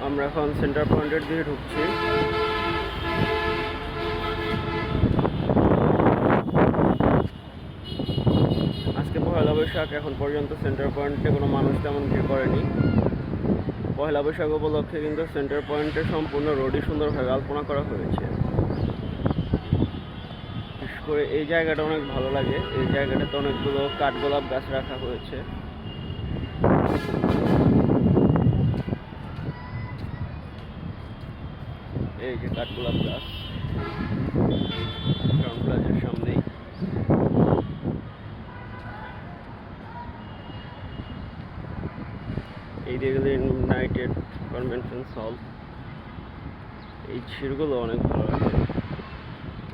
আমরা এখন সেন্টার পয়েন্টের দিকে ঢুকছি। আজকে পয়লা বৈশাখ, এখন পর্যন্ত সেন্টার পয়েন্টে কোনো মানুষ তেমন ভিড় করেনি। পয়লা বৈশাখ উপলক্ষে কিন্তু সেন্টার পয়েন্টে সম্পূর্ণ রোডই সুন্দরভাবে আলপনা করা হয়েছে। বিশেষ করে এই জায়গাটা অনেক ভালো লাগে। এই জায়গাটাতে অনেকগুলো কাঠগোলাপ গাছ রাখা হয়েছে। এই যে কাঠগোলাপ গাছ ক্রাউন প্লাজার সামনেই। এই দিকে ইউনাইটেড কনভেনশন হল। এই ছিড়গুলো অনেক ভালো লাগে।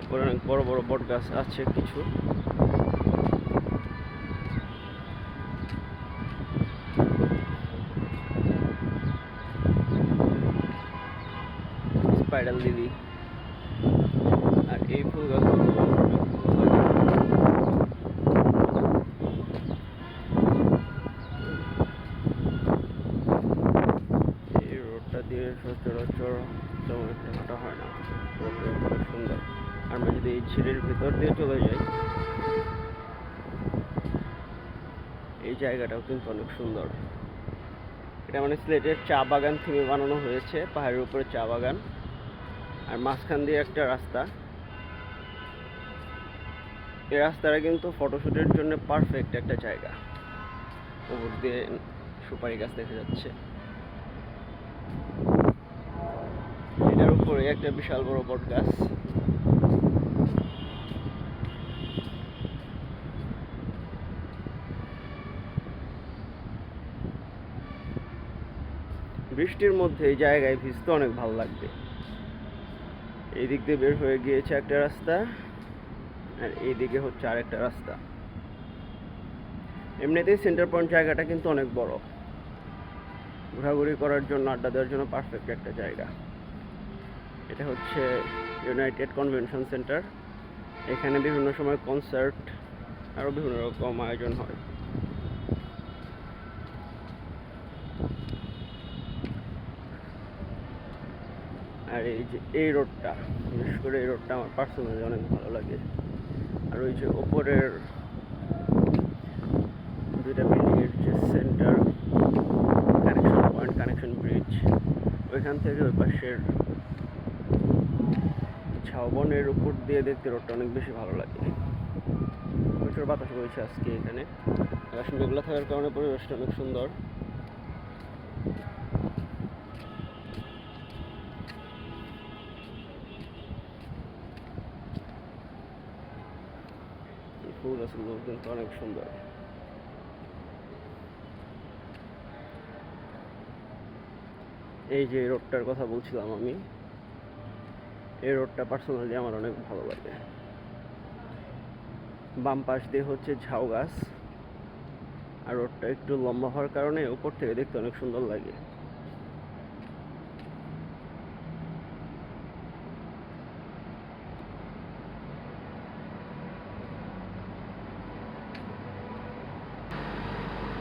উপরে অনেক বড় বড় বট গাছ আছে কিছু। স্পাইডার লিলি আর এই ফুল গাছগুলো এই রোডটা দিয়ে সচরাচর তেমন একটা হাঁটা হয় না। খুব সুন্দর। আমরা যদি এই ছিড়ের ভিতর দিয়ে চলে যাই, এই জায়গাটাও কিন্তু অনেক সুন্দর। এটা মানে সিলেটের চা বাগান থেকে বানানো হয়েছে, পাহাড়ের উপরে চা বাগান, আর মাঝখান দিয়ে একটা রাস্তা। এই রাস্তাটা কিন্তু ফটোশুটের জন্য পারফেক্ট একটা জায়গা। উপর দিয়ে সুপারি গাছ দেখা যাচ্ছে। এটার উপরে একটা বিশাল বড় বট গাছ। বৃষ্টির মধ্যে এই জায়গায় ভিজতে অনেক ভালো লাগবে। এই দিক দিয়ে বের হয়ে গিয়েছে একটা রাস্তা, আর এইদিকে হচ্ছে আরেকটা রাস্তা। এমনিতেই সেন্টার পয়েন্ট জায়গাটা কিন্তু অনেক বড়। ঘোরাঘুরি করার জন্য, আড্ডা দেওয়ার জন্য পারফেক্ট একটা জায়গা। এটা হচ্ছে ইউনাইটেড কনভেনশন সেন্টার। এখানে বিভিন্ন সময় কনসার্ট আরও বিভিন্ন রকম আয়োজন হয়। আর এই যে এই রোডটা, বিশেষ করে এই রোডটা আমার পার্সোনালি অনেক ভালো লাগে। আর ওই যে ওপরের দুইটা বিল্ডিংয়ের যে centre connection point, connection bridge, ওইখান থেকে ওই পাশের ঝাউবনের উপর দিয়ে দেখতে রোডটা অনেক বেশি ভালো লাগে। প্রচুর বাতাস বইছে আজকে এখানে। আকাশ মেঘলা থাকার কারণে পরিবেশটা অনেক সুন্দর। ফুল গাছগুলো কিন্তু অনেক সুন্দর। এই যে রোডটার কথা বলছিলাম আমি, এই রোডটা পার্সোনালি আমার অনেক ভালো লাগে। বাম পাশ দিয়ে হচ্ছে ঝাউ গাছ, আর রোডটা একটু লম্বা হওয়ার কারণে উপর থেকে দেখতে অনেক সুন্দর লাগে।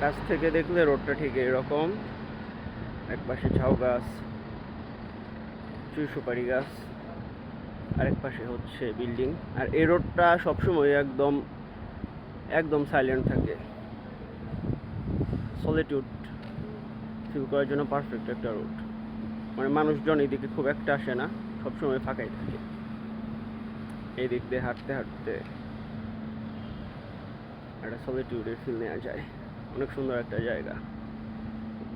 কাছ থেকে দেখলে রোডটা ঠিক এরকম। এক পাশে ঝাউ গাছ, চুই সুপারি গাছ, আরেক পাশে হচ্ছে বিল্ডিং। আর এই রোডটা সবসময় একদম একদম সাইলেন্ট থাকে। সলিটিউড ফিল করার জন্য পারফেক্ট একটা রোড। মানে মানুষজন এদিকে খুব একটা আসে না, সবসময় ফাঁকাই থাকে। এই দিক দিয়ে হাঁটতে হাঁটতে একটা সলিটিউডের ফিল নেওয়া যায়। অনেক সুন্দর একটা জায়গা।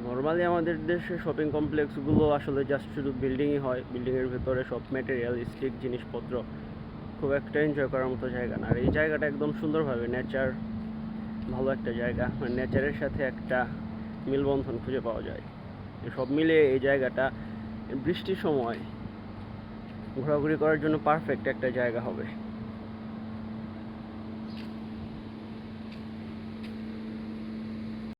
নর্মালি আমাদের দেশে শপিং কমপ্লেক্সগুলো আসলে জাস্ট শুধু বিল্ডিংই হয়। বিল্ডিংয়ের ভেতরে সব ম্যাটেরিয়ালিস্টিক জিনিসপত্র, খুব একটা এনজয় করার মতো জায়গা না। আর এই জায়গাটা একদম সুন্দরভাবে নেচার, ভালো একটা জায়গা। মানে নেচারের সাথে একটা মিলবন্ধন খুঁজে পাওয়া যায়। সব মিলে এই জায়গাটা বৃষ্টির সময় ঘোরাঘুরি করার জন্য পারফেক্ট একটা জায়গা হবে।